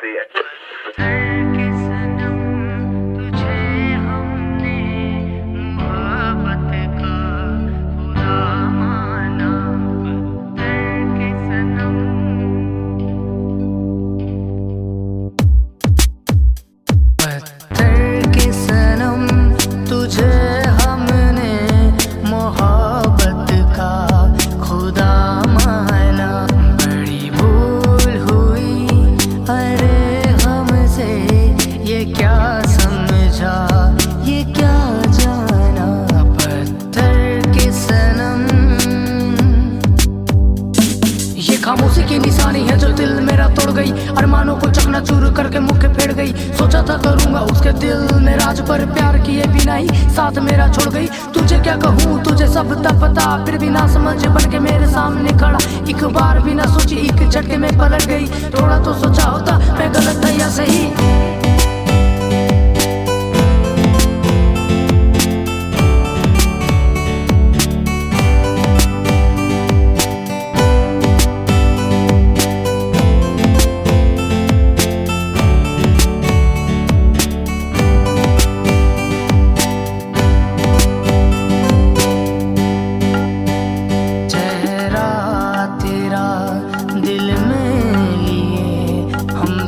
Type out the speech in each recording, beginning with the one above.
see it. खामोशी की निशानी है जो दिल मेरा तोड़ गई, अरमानों को चकनाचूर करके मुख फेड़ गई। सोचा था करूंगा उसके दिल में राज, पर प्यार किए बिना ही साथ मेरा छोड़ गई। तुझे क्या कहूँ तुझे सब पता, फिर भी ना समझ बन के मेरे सामने खड़ा। एक बार भी ना सोची एक झटके में पलट गई। थोड़ा तो सोचा होता मैं गलत था या सही।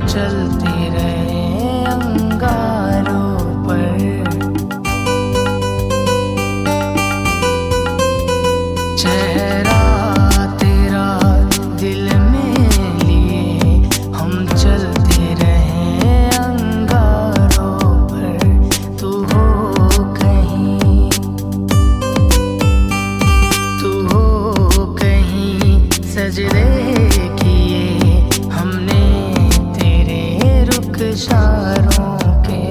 चलते रहे अंगारों पर, चेहरा तेरा दिल में लिए हम चलते रहे अंगारों पर। तू हो कहीं, तू हो कहीं, सजदे किए हमने इशारों के,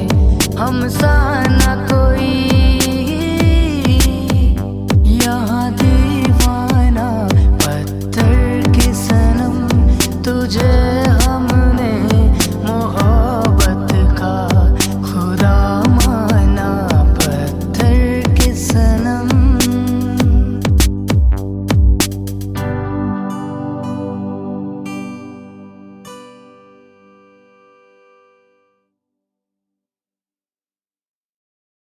हमसा न कोई यहाँ दीवाना। पत्थर की सनम तुझे हम